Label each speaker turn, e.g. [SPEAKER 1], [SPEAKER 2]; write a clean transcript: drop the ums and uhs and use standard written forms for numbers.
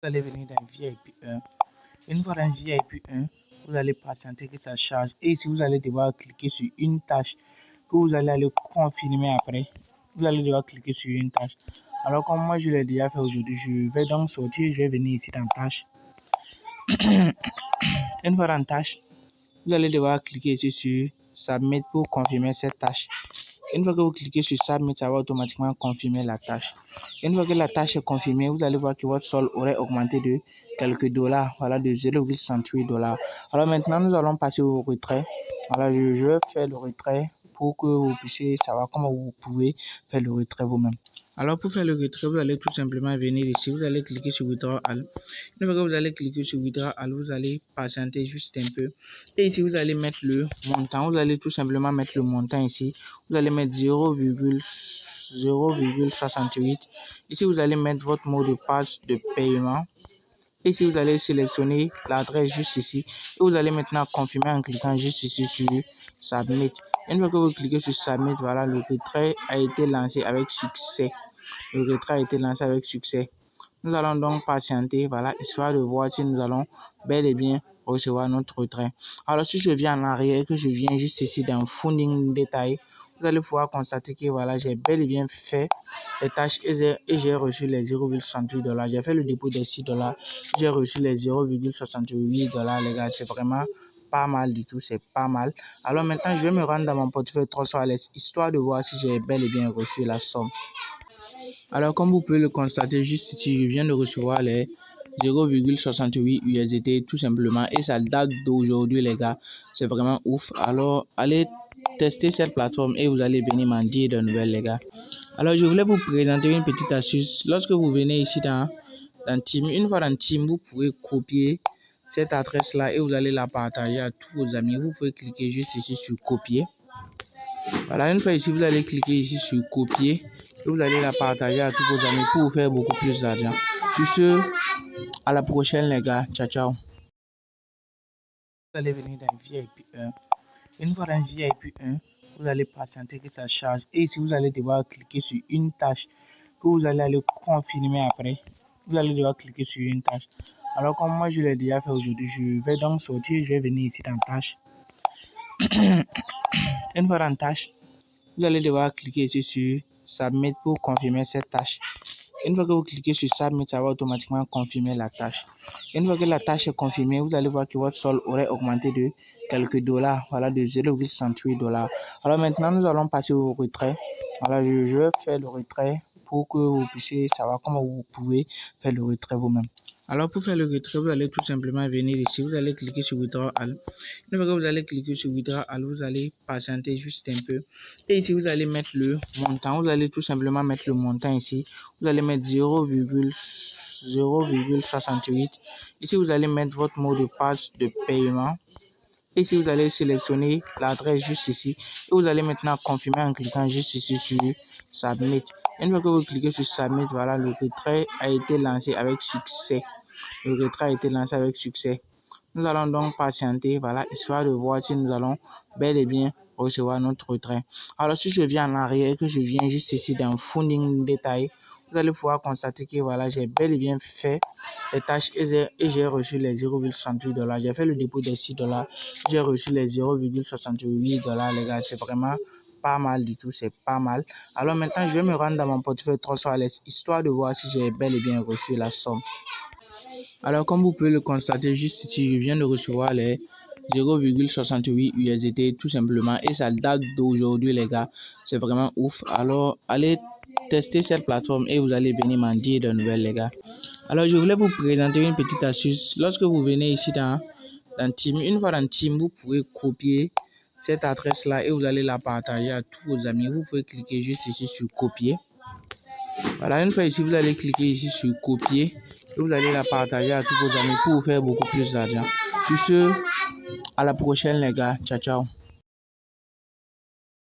[SPEAKER 1] Vous allez venir dans VIP 1. Une fois dans VIP 1, vous allez patienter que ça charge. Et ici, vous allez devoir cliquer sur une tâche que vous allez aller confirmer après. Vous allez devoir cliquer sur une tâche. Alors, comme moi, je l'ai déjà fait aujourd'hui, je vais donc sortir. Je vais venir ici dans tâche. Une fois dans tâche, vous allez devoir cliquer ici sur Submit pour confirmer cette tâche. Une fois que vous cliquez sur Submit, ça va automatiquement confirmer la tâche. Une fois que la tâche est confirmée, vous allez voir que votre solde aurait augmenté de quelques dollars, voilà, de 0,68 $. Alors maintenant, nous allons passer au retrait. Voilà, je vais faire le retrait pour que vous puissiez savoir comment vous pouvez faire le retrait vous-même. Alors pour faire le retrait, vous allez tout simplement venir ici, vous allez cliquer sur Withdraw All. Une fois que vous allez cliquer sur Withdraw All, vous allez patienter juste un peu. Et ici, vous allez mettre le montant, vous allez tout simplement mettre le montant ici. Vous allez mettre 0,68. Ici, vous allez mettre votre mot de passe de paiement. Ici, vous allez sélectionner l'adresse juste ici. Et vous allez maintenant confirmer en cliquant juste ici sur Submit. Une fois que vous cliquez sur Submit, voilà, le retrait a été lancé avec succès. Le retrait a été lancé avec succès. Nous allons donc patienter, voilà, histoire de voir si nous allons bel et bien recevoir notre retrait. Alors, si je viens en arrière, que je viens juste ici dans Funding Détail, vous allez pouvoir constater que voilà, j'ai bel et bien fait les tâches et j'ai reçu les 0,68 $. J'ai fait le dépôt des 6 $. J'ai reçu les 0,68 $, les gars. C'est vraiment pas mal du tout, c'est pas mal. Alors maintenant, je vais me rendre dans mon portefeuille 300 histoire de voir si j'ai bel et bien reçu la somme. Alors, comme vous pouvez le constater, juste ici, je viens de recevoir les 0,68 USDT tout simplement et ça date d'aujourd'hui, les gars. C'est vraiment ouf. Alors, allez tester cette plateforme et vous allez venir m'en dire de nouvelles, les gars. Alors, je voulais vous présenter une petite astuce. Lorsque vous venez ici dans Team, une fois dans Team, vous pouvez copier cette adresse-là et vous allez la partager à tous vos amis. Vous pouvez cliquer juste ici sur copier. Voilà, une fois ici, vous allez cliquer ici sur copier et vous allez la partager à tous vos amis pour vous faire beaucoup plus d'argent. Sur ce, à la prochaine, les gars. Ciao, ciao. Vous allez venir dans VIP 1. Une fois dans VIP 1, vous allez patienter que ça charge. Et ici, vous allez devoir cliquer sur une tâche que vous allez aller confirmer après. Vous allez devoir cliquer sur une tâche. Alors, comme moi, je l'ai déjà fait aujourd'hui, je vais donc sortir. Je vais venir ici dans tâche. Une fois dans tâche, vous allez devoir cliquer ici sur Submit pour confirmer cette tâche. Une fois que vous cliquez sur Submit, ça va automatiquement confirmer la tâche. Une fois que la tâche est confirmée, vous allez voir que votre solde aurait augmenté de quelques dollars, voilà, de 0,68 $. Alors maintenant, nous allons passer au retrait. Voilà, je vais faire le retrait pour que vous puissiez savoir comment vous pouvez faire le retrait vous-même. Alors pour faire le retrait, vous allez tout simplement venir ici, vous allez cliquer sur Withdraw All. Une fois que vous allez cliquer sur Withdraw All, vous allez patienter juste un peu. Et ici, vous allez mettre le montant, vous allez tout simplement mettre le montant ici. Vous allez mettre 0,68. Ici, vous allez mettre votre mot de passe de paiement. Ici, vous allez sélectionner l'adresse juste ici. Et vous allez maintenant confirmer en cliquant juste ici sur Submit. Une fois que vous cliquez sur Submit, voilà, le retrait a été lancé avec succès. Le retrait a été lancé avec succès. Nous allons donc patienter, voilà, histoire de voir si nous allons bel et bien recevoir notre retrait. Alors, si je viens en arrière, que je viens juste ici dans Funding Détail, vous allez pouvoir constater que voilà, j'ai bel et bien fait les tâches et j'ai reçu les 0,68 $. J'ai fait le dépôt des 6 $. J'ai reçu les 0,68 $, les gars. C'est vraiment pas mal du tout, c'est pas mal. Alors maintenant, je vais me rendre dans mon portefeuille 300 histoire de voir si j'ai bel et bien reçu la somme. Alors, comme vous pouvez le constater, juste ici, je viens de recevoir les 0,68 USDT tout simplement et ça date d'aujourd'hui, les gars. C'est vraiment ouf. Alors, allez tester cette plateforme et vous allez venir m'en dire de nouvelles, les gars. Alors, je voulais vous présenter une petite astuce. Lorsque vous venez ici dans Team, une fois dans Team, vous pouvez copier cette adresse-là et vous allez la partager à tous vos amis. Vous pouvez cliquer juste ici sur copier. Voilà, une fois ici, vous allez cliquer ici sur copier et vous allez la partager à tous vos amis pour vous faire beaucoup plus d'argent. Sur ce, à la prochaine, les gars. Ciao, ciao.